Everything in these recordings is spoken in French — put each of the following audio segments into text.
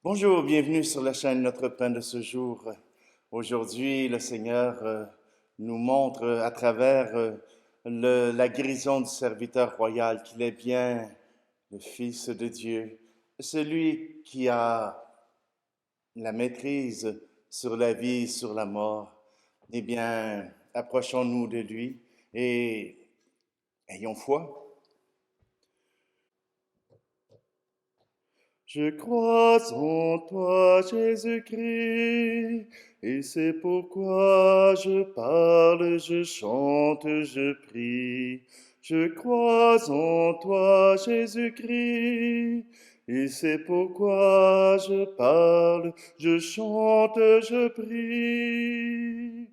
Bonjour, bienvenue sur la chaîne Notre Pain de ce jour. Aujourd'hui, le Seigneur nous montre à travers la guérison du serviteur royal qu'il est bien le Fils de Dieu, celui qui a la maîtrise sur la vie, sur la mort. Eh bien, approchons-nous de lui et ayons foi. Je crois en toi, Jésus-Christ, et c'est pourquoi je parle, je chante, je prie. Je crois en toi, Jésus-Christ, et c'est pourquoi je parle, je chante, je prie.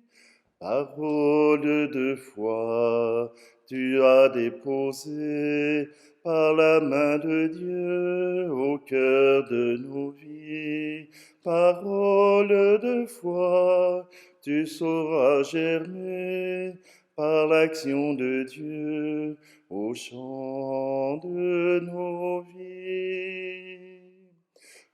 Parole de foi, tu as déposé par la main de Dieu au cœur de nos vies. Parole de foi, tu sauras germer par l'action de Dieu au champ de nos vies.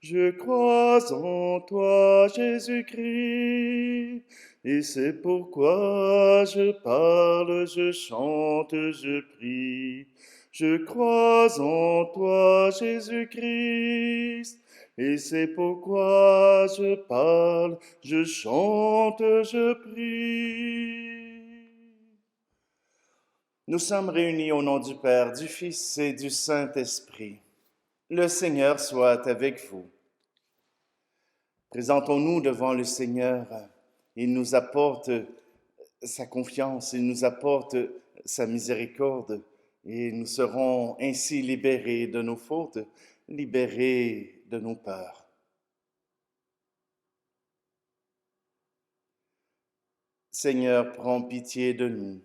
Je crois en toi, Jésus-Christ, et c'est pourquoi je parle, je chante, je prie. Je crois en toi, Jésus-Christ, et c'est pourquoi je parle, je chante, je prie. Nous sommes réunis au nom du Père, du Fils et du Saint-Esprit. Le Seigneur soit avec vous. Présentons-nous devant le Seigneur. Il nous apporte sa confiance, il nous apporte sa miséricorde et nous serons ainsi libérés de nos fautes, libérés de nos peurs. Seigneur, prends pitié de nous.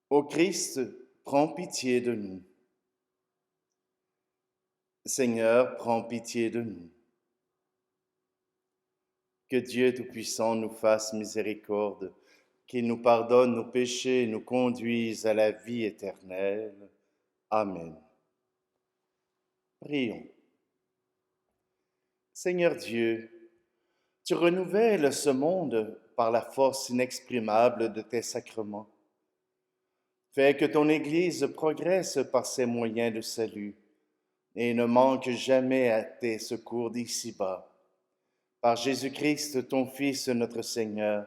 Ô Christ, prends pitié de nous. Seigneur, prends pitié de nous. Que Dieu Tout-Puissant nous fasse miséricorde, qu'il nous pardonne nos péchés et nous conduise à la vie éternelle. Amen. Prions. Seigneur Dieu, tu renouvelles ce monde par la force inexprimable de tes sacrements. Fais que ton Église progresse par ses moyens de salut et ne manque jamais à tes secours d'ici-bas. Par Jésus-Christ, ton Fils, notre Seigneur,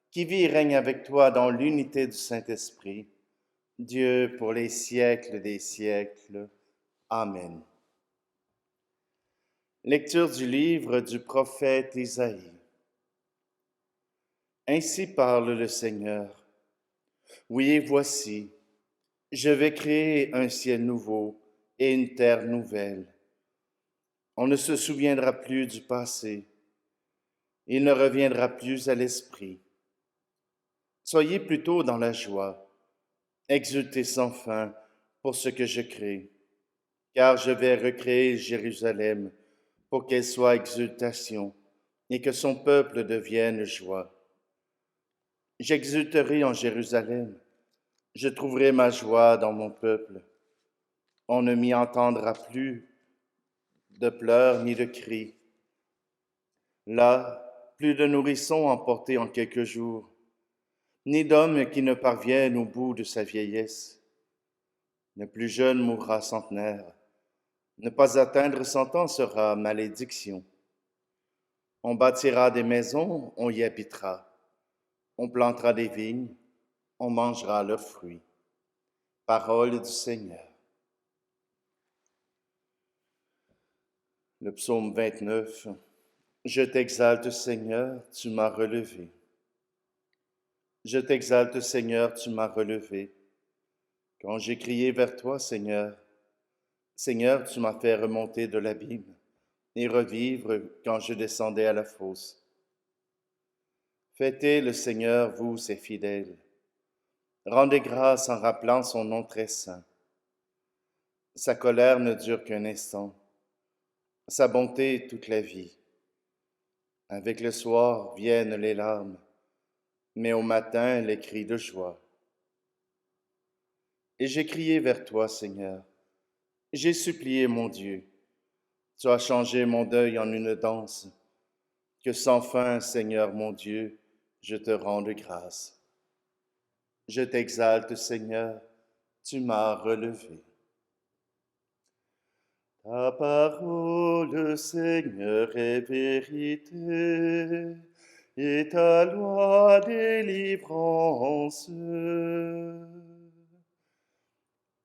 qui vit et règne avec toi dans l'unité du Saint-Esprit, Dieu pour les siècles des siècles. Amen. Lecture du livre du prophète Isaïe. Ainsi parle le Seigneur. Oui, voici, je vais créer un ciel nouveau et une terre nouvelle. On ne se souviendra plus du passé. Il ne reviendra plus à l'esprit. Soyez plutôt dans la joie. Exultez sans fin pour ce que je crée, car je vais recréer Jérusalem pour qu'elle soit exultation et que son peuple devienne joie. J'exulterai en Jérusalem, je trouverai ma joie dans mon peuple. On ne m'y entendra plus de pleurs ni de cris. Là, plus de nourrissons emportés en quelques jours, ni d'homme qui ne parvienne au bout de sa vieillesse. Le plus jeune mourra centenaire. Ne pas atteindre 100 ans sera malédiction. On bâtira des maisons, on y habitera. On plantera des vignes, on mangera leurs fruits. Parole du Seigneur. Le psaume 29. Je t'exalte, Seigneur, tu m'as relevé. Je t'exalte, Seigneur, tu m'as relevé. Quand j'ai crié vers toi, Seigneur, Seigneur, tu m'as fait remonter de l'abîme et revivre quand je descendais à la fosse. Fêtez le Seigneur, vous, ses fidèles. Rendez grâce en rappelant son nom très saint. Sa colère ne dure qu'un instant, sa bonté toute la vie. Avec le soir viennent les larmes, mais au matin les cris de joie. Et j'ai crié vers toi, Seigneur. J'ai supplié mon Dieu. Tu as changé mon deuil en une danse. Que sans fin, Seigneur mon Dieu, je te rende grâce. Je t'exalte, Seigneur, tu m'as relevé. Ta parole, Seigneur, est vérité, et ta loi délivrance.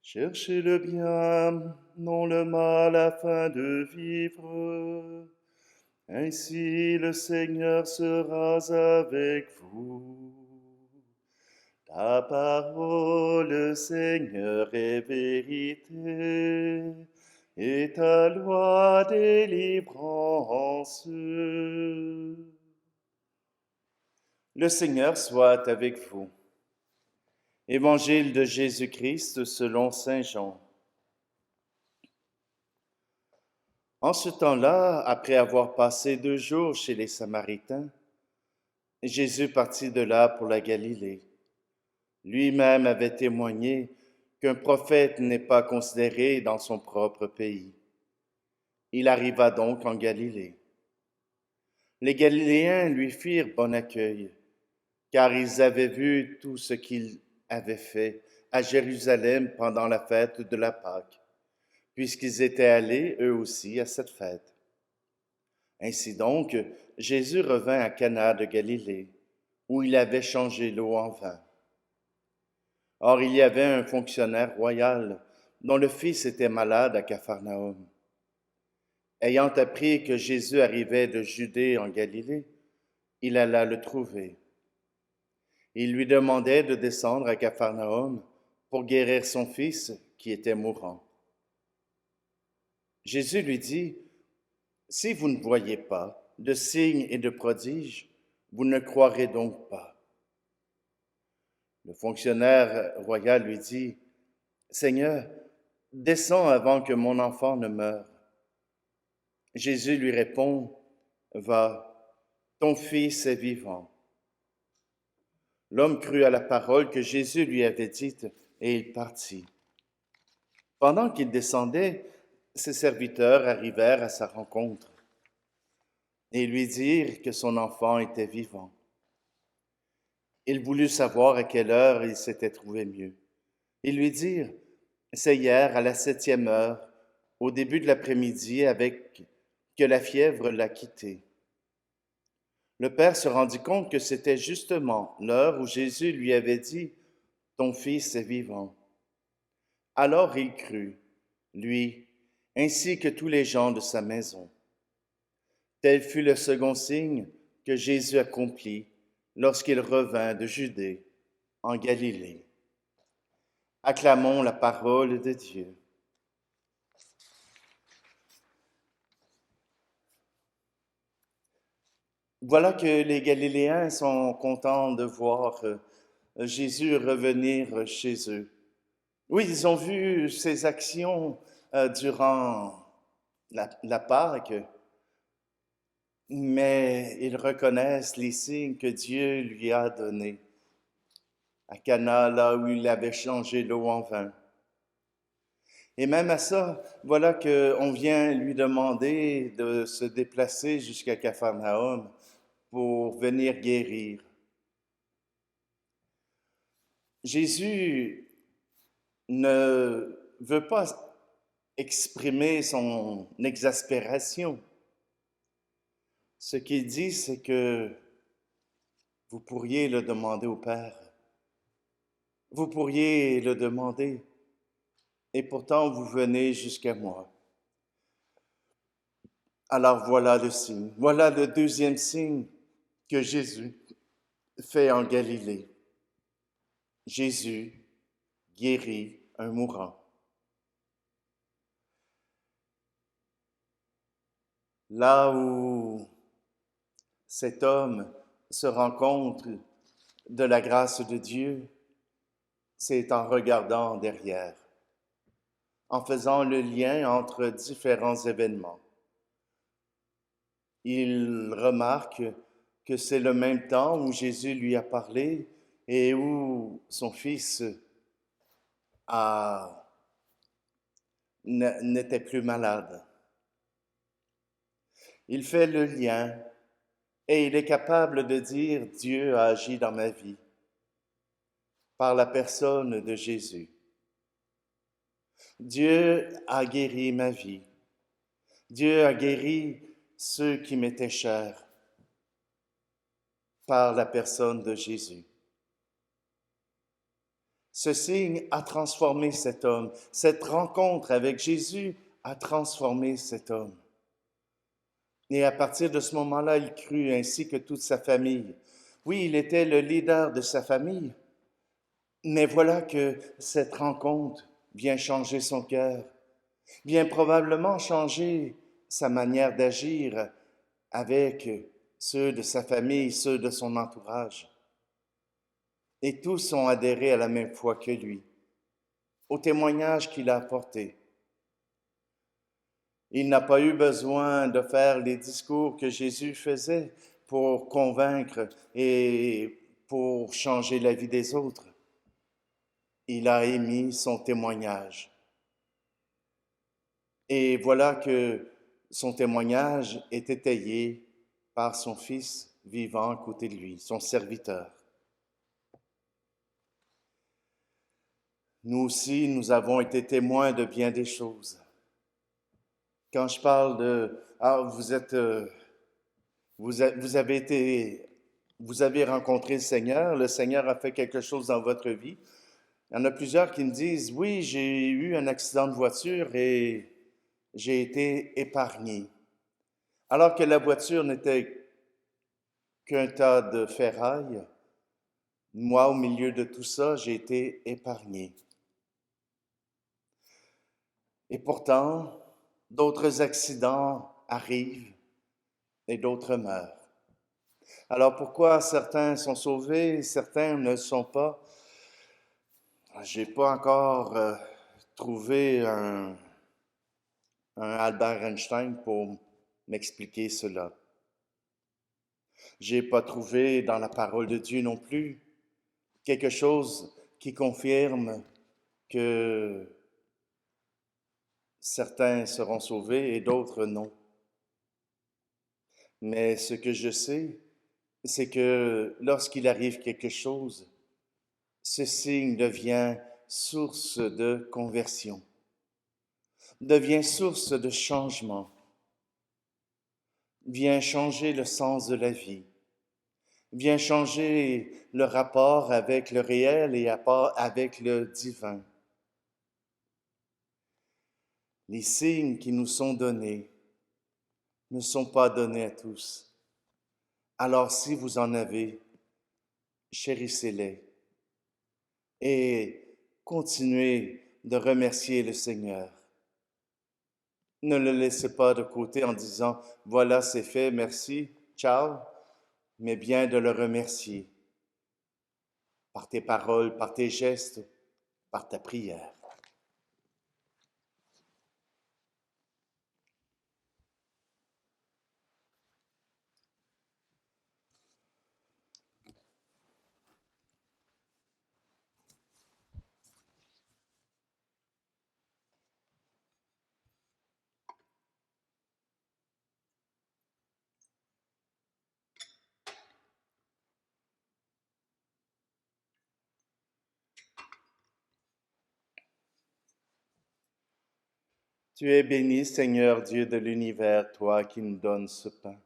Cherchez le bien, non le mal, afin de vivre. Ainsi le Seigneur sera avec vous. Ta parole, Seigneur, est vérité, et ta loi délivrance. Le Seigneur soit avec vous. Évangile de Jésus-Christ selon saint Jean. En ce temps-là, après avoir passé 2 jours chez les Samaritains, Jésus partit de là pour la Galilée. Lui-même avait témoigné qu'un prophète n'est pas considéré dans son propre pays. Il arriva donc en Galilée. Les Galiléens lui firent bon accueil, car ils avaient vu tout ce qu'il avait fait à Jérusalem pendant la fête de la Pâque, puisqu'ils étaient allés eux aussi à cette fête. Ainsi donc, Jésus revint à Cana de Galilée, où il avait changé l'eau en vin. Or, il y avait un fonctionnaire royal dont le fils était malade à Capharnaüm. Ayant appris que Jésus arrivait de Judée en Galilée, il alla le trouver. Il lui demandait de descendre à Capharnaüm pour guérir son fils qui était mourant. Jésus lui dit, « Si vous ne voyez pas de signes et de prodiges, vous ne croirez donc pas. » Le fonctionnaire royal lui dit, « Seigneur, descends avant que mon enfant ne meure. » Jésus lui répond, « Va, ton fils est vivant. » L'homme crut à la parole que Jésus lui avait dite et il partit. Pendant qu'il descendait, ses serviteurs arrivèrent à sa rencontre et lui dirent que son enfant était vivant. Il voulut savoir à quelle heure il s'était trouvé mieux. Ils lui dirent, « C'est hier à la 7e heure, au début de l'après-midi, que la fièvre l'a quitté. » Le père se rendit compte que c'était justement l'heure où Jésus lui avait dit, « Ton fils est vivant. » Alors il crut, lui, ainsi que tous les gens de sa maison. Tel fut le second signe que Jésus accomplit lorsqu'il revint de Judée en Galilée. Acclamons la parole de Dieu. Voilà que les Galiléens sont contents de voir Jésus revenir chez eux. Oui, ils ont vu ses actions durant la Pâque, mais ils reconnaissent les signes que Dieu lui a donnés à Cana, là où il avait changé l'eau en vin. Et même à ça, voilà qu'on vient lui demander de se déplacer jusqu'à Capharnaüm pour venir guérir. Jésus ne veut pas exprimer son exaspération. Ce qu'il dit, c'est que vous pourriez le demander au Père. Vous pourriez le demander, et pourtant vous venez jusqu'à moi. Alors voilà le signe, voilà le deuxième signe que Jésus fait en Galilée. Jésus guérit un mourant. Là où cet homme se rend compte de la grâce de Dieu, c'est en regardant derrière, en faisant le lien entre différents événements. Il remarque que c'est le même temps où Jésus lui a parlé et où son fils n'était plus malade. Il fait le lien et il est capable de dire Dieu a agi dans ma vie par la personne de Jésus. Dieu a guéri ma vie. Dieu a guéri ceux qui m'étaient chers par la personne de Jésus. Ce signe a transformé cet homme. Cette rencontre avec Jésus a transformé cet homme. Et à partir de ce moment-là, il crut ainsi que toute sa famille. Oui, il était le leader de sa famille, mais voilà que cette rencontre vient changer son cœur, vient probablement changer sa manière d'agir avec ceux de sa famille, ceux de son entourage. Et tous ont adhéré à la même foi que lui, au témoignage qu'il a apporté. Il n'a pas eu besoin de faire les discours que Jésus faisait pour convaincre et pour changer la vie des autres. Il a émis son témoignage. Et voilà que son témoignage est étayé par son Fils vivant à côté de lui, son serviteur. Nous aussi, nous avons été témoins de bien des choses. Quand je parle de vous avez rencontré le Seigneur a fait quelque chose dans votre vie. Il y en a plusieurs qui me disent, oui, j'ai eu un accident de voiture et j'ai été épargné. Alors que la voiture n'était qu'un tas de ferraille, moi, au milieu de tout ça, j'ai été épargné. Et pourtant, d'autres accidents arrivent et d'autres meurent. Alors pourquoi certains sont sauvés, certains ne le sont pas? J'ai pas encore trouvé un Albert Einstein pour m'expliquer cela. J'ai pas trouvé dans la parole de Dieu non plus quelque chose qui confirme que certains seront sauvés et d'autres non. Mais ce que je sais, c'est que lorsqu'il arrive quelque chose, ce signe devient source de conversion, devient source de changement, vient changer le sens de la vie, vient changer le rapport avec le réel et avec le divin. Les signes qui nous sont donnés ne sont pas donnés à tous. Alors si vous en avez, chérissez-les et continuez de remercier le Seigneur. Ne le laissez pas de côté en disant « Voilà, c'est fait, merci, ciao », mais bien de le remercier par tes paroles, par tes gestes, par ta prière. Tu es béni, Seigneur Dieu de l'univers, toi qui nous donnes ce pain,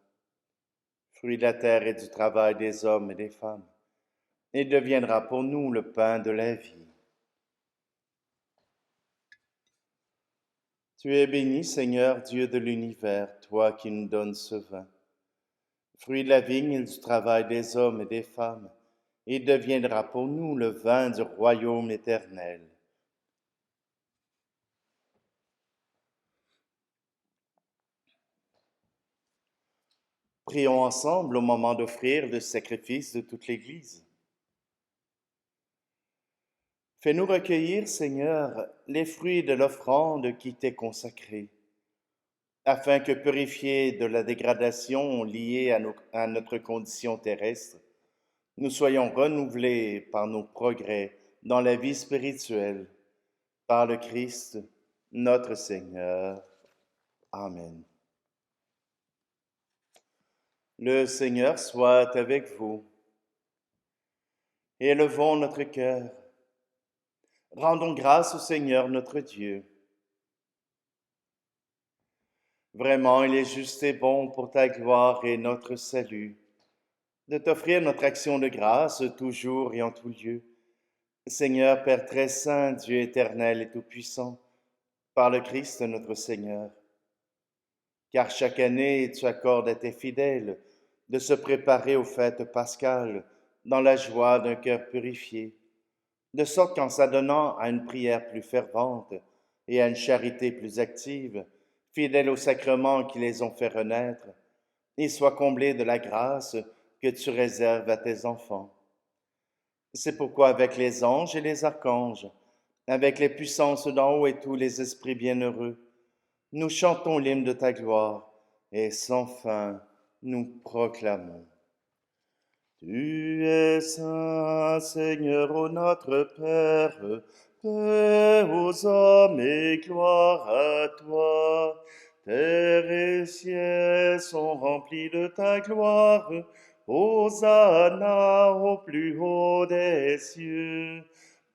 fruit de la terre et du travail des hommes et des femmes. Il deviendra pour nous le pain de la vie. Tu es béni, Seigneur Dieu de l'univers, toi qui nous donnes ce vin, fruit de la vigne et du travail des hommes et des femmes. Il deviendra pour nous le vin du royaume éternel. Prions ensemble au moment d'offrir le sacrifice de toute l'Église. Fais-nous recueillir, Seigneur, les fruits de l'offrande qui t'est consacrée, afin que, purifiés de la dégradation liée à notre condition terrestre, nous soyons renouvelés par nos progrès dans la vie spirituelle, par le Christ, notre Seigneur. Amen. Le Seigneur soit avec vous. Élevons notre cœur. Rendons grâce au Seigneur notre Dieu. Vraiment, il est juste et bon pour ta gloire et notre salut, de t'offrir notre action de grâce toujours et en tout lieu. Seigneur, Père très saint, Dieu éternel et tout-puissant, par le Christ notre Seigneur. Car chaque année, tu accordes à tes fidèles de se préparer aux fêtes pascales dans la joie d'un cœur purifié, de sorte qu'en s'adonnant à une prière plus fervente et à une charité plus active, fidèles aux sacrements qui les ont fait renaître, ils soient comblés de la grâce que tu réserves à tes enfants. C'est pourquoi avec les anges et les archanges, avec les puissances d'en haut et tous les esprits bienheureux, nous chantons l'hymne de ta gloire et sans fin nous proclamons. Tu es saint, Seigneur, ô notre Père, paix aux hommes et gloire à toi. Terre et ciel sont remplis de ta gloire. Hosanna au plus haut des cieux.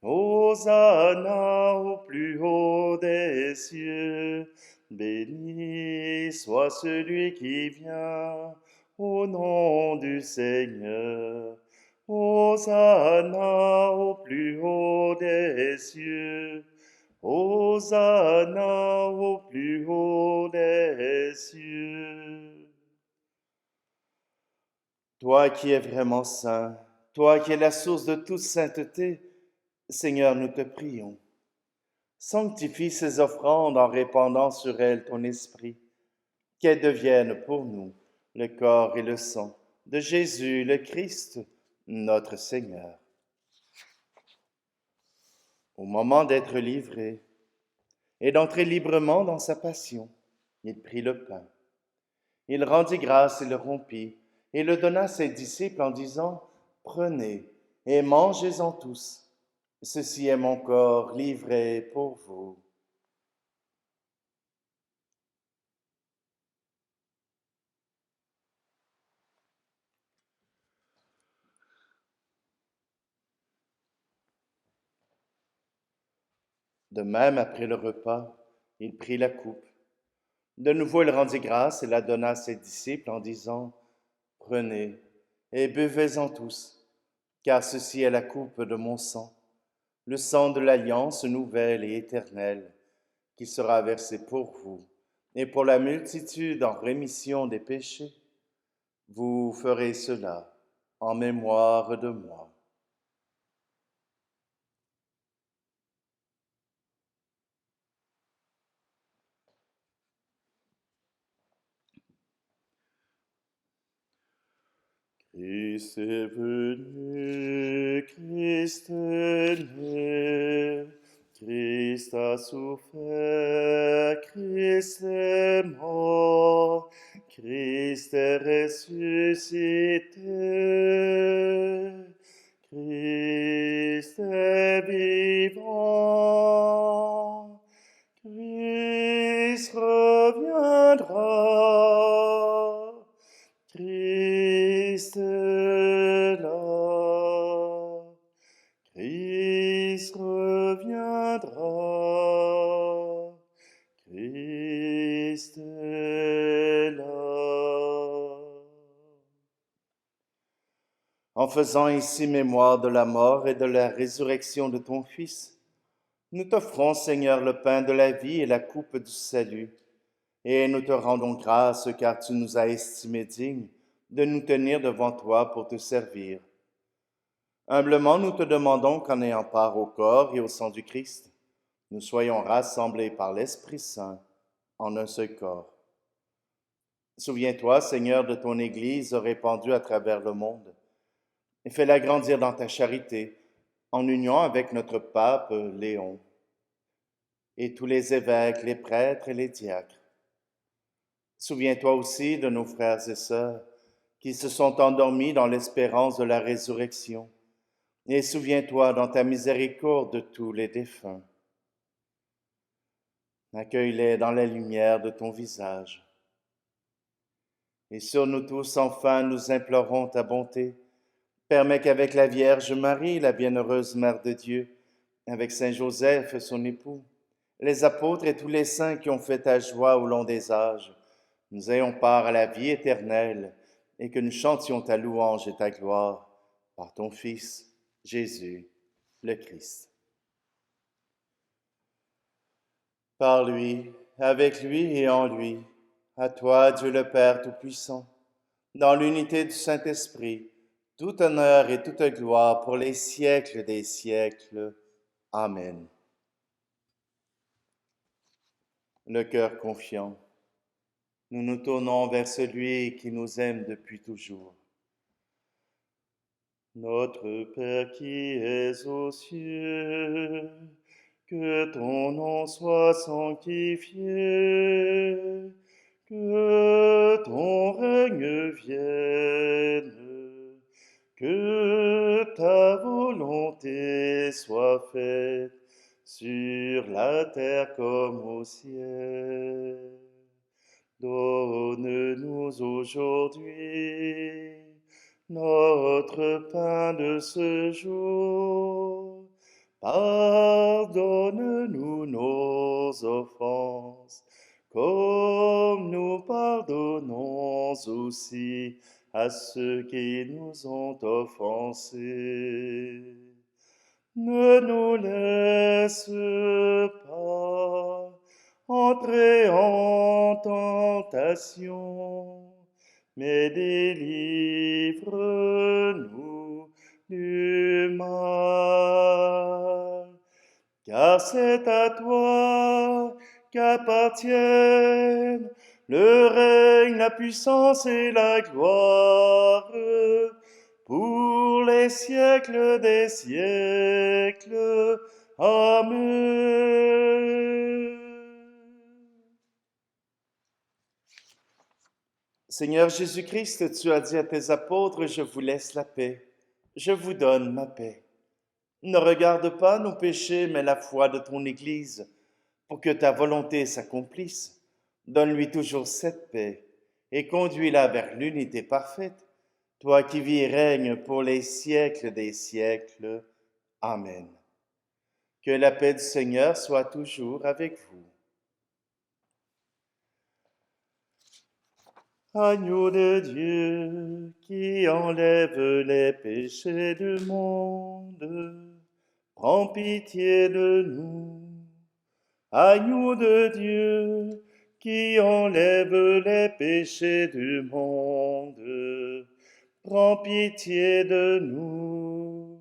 Hosanna au plus haut des cieux. Béni soit celui qui vient au nom du Seigneur. Hosanna au plus haut des cieux. Hosanna au plus haut des cieux. Toi qui es vraiment saint, toi qui es la source de toute sainteté, Seigneur, nous te prions. Sanctifie ces offrandes en répandant sur elles ton esprit, qu'elles deviennent pour nous le corps et le sang de Jésus le Christ, notre Seigneur. Au moment d'être livré et d'entrer librement dans sa passion, il prit le pain. Il rendit grâce et le rompit, et le donna à ses disciples en disant, « Prenez et mangez-en tous. Ceci est mon corps livré pour vous. » De même, après le repas, il prit la coupe. De nouveau, il rendit grâce et la donna à ses disciples en disant, « Prenez et buvez-en tous, car ceci est la coupe de mon sang, le sang de l'alliance nouvelle et éternelle, qui sera versé pour vous et pour la multitude en rémission des péchés. Vous ferez cela en mémoire de moi. » Christ est venu, Christ est né, Christ a souffert, Christ est mort, Christ est ressuscité, Christ est vivant, Christ reviendra. Christ est là, Christ reviendra, Christ est là. En faisant ici mémoire de la mort et de la résurrection de ton Fils, nous t'offrons, Seigneur, le pain de la vie et la coupe du salut. Et nous te rendons grâce car tu nous as estimés dignes de nous tenir devant toi pour te servir. Humblement, nous te demandons qu'en ayant part au corps et au sang du Christ, nous soyons rassemblés par l'Esprit Saint en un seul corps. Souviens-toi, Seigneur, de ton Église répandue à travers le monde, et fais-la grandir dans ta charité, en union avec notre pape Léon, et tous les évêques, les prêtres et les diacres. Souviens-toi aussi de nos frères et sœurs qui se sont endormis dans l'espérance de la résurrection, et souviens-toi dans ta miséricorde de tous les défunts. Accueille-les dans la lumière de ton visage. Et sur nous tous, enfin, nous implorons ta bonté. Permets qu'avec la Vierge Marie, la bienheureuse Mère de Dieu, avec Saint Joseph, son époux, les apôtres et tous les saints qui ont fait ta joie au long des âges, nous ayons part à la vie éternelle et que nous chantions ta louange et ta gloire par ton Fils, Jésus, le Christ. Par lui, avec lui et en lui, à toi, Dieu le Père Tout-Puissant, dans l'unité du Saint-Esprit, tout honneur et toute gloire pour les siècles des siècles. Amen. Le cœur confiant, nous nous tournons vers celui qui nous aime depuis toujours. Notre Père qui es aux cieux, que ton nom soit sanctifié, que ton règne vienne, que ta volonté soit faite sur la terre comme au ciel. Donne-nous aujourd'hui notre pain de ce jour. Pardonne-nous nos offenses, comme nous pardonnons aussi à ceux qui nous ont offensés. Ne nous laisse pas entrer en tentation, mais délivre-nous du mal. Car c'est à toi qu'appartiennent le règne, la puissance et la gloire pour les siècles des siècles. Amen. Seigneur Jésus-Christ, tu as dit à tes apôtres, je vous laisse la paix, je vous donne ma paix. Ne regarde pas nos péchés, mais la foi de ton Église, pour que ta volonté s'accomplisse. Donne-lui toujours cette paix et conduis-la vers l'unité parfaite, toi qui vis et règnes pour les siècles des siècles. Amen. Que la paix du Seigneur soit toujours avec vous. Agneau de Dieu qui enlève les péchés du monde, prends pitié de nous. Agneau de Dieu qui enlève les péchés du monde, prends pitié de nous.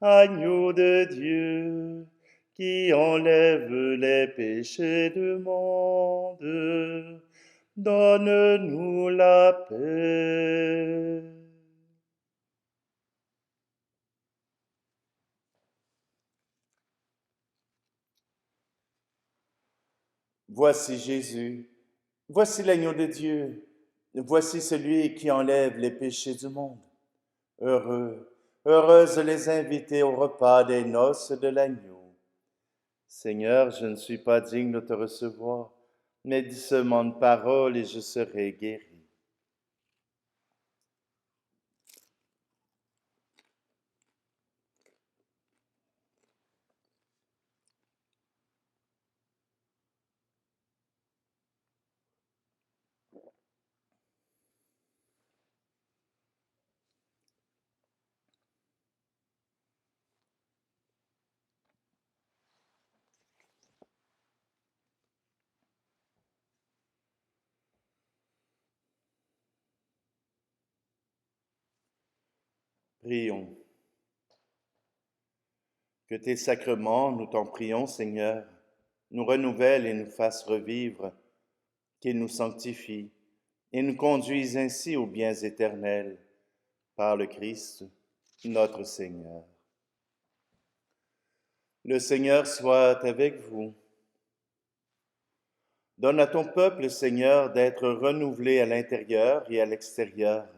Agneau de Dieu qui enlève les péchés du monde, donne-nous la paix. Voici Jésus, voici l'agneau de Dieu, voici celui qui enlève les péchés du monde. Heureux, heureuses les invités au repas des noces de l'agneau. Seigneur, je ne suis pas digne de te recevoir, mais dis seulement une parole et je serai guéri. Prions. Que tes sacrements, nous t'en prions, Seigneur, nous renouvellent et nous fassent revivre, qu'ils nous sanctifient et nous conduisent ainsi aux biens éternels, par le Christ, notre Seigneur. Le Seigneur soit avec vous. Donne à ton peuple, Seigneur, d'être renouvelé à l'intérieur et à l'extérieur.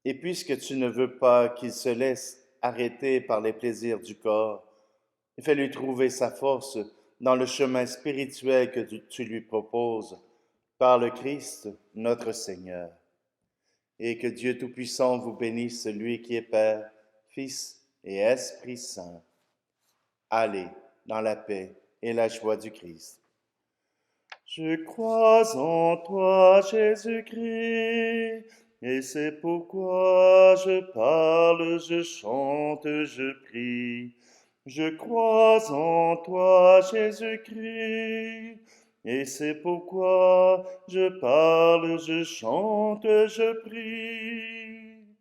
Et puisque tu ne veux pas qu'il se laisse arrêter par les plaisirs du corps, fais-lui trouver sa force dans le chemin spirituel que tu lui proposes, par le Christ, notre Seigneur. et que Dieu Tout-Puissant vous bénisse, celui qui est Père, Fils et Esprit Saint. Allez dans la paix et la joie du Christ. Je crois en toi, Jésus-Christ, et c'est pourquoi je parle, je chante, je prie. Je crois en toi, Jésus-Christ, et c'est pourquoi je parle, je chante, je prie.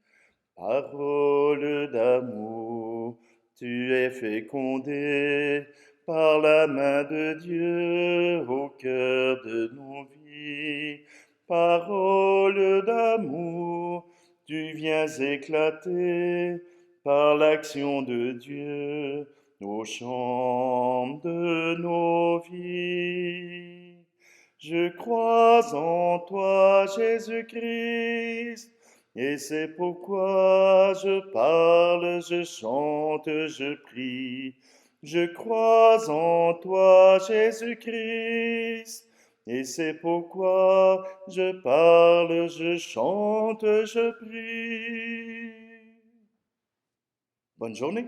Parole d'amour, tu es fécondé par la main de Dieu au cœur de nos vies. Parole d'amour, tu viens éclater par l'action de Dieu aux chambres de nos vies. Je crois en toi, Jésus-Christ, et c'est pourquoi je parle, je chante, je prie. Je crois en toi, Jésus-Christ, et c'est pourquoi je parle, je chante, je prie. Bonne journée.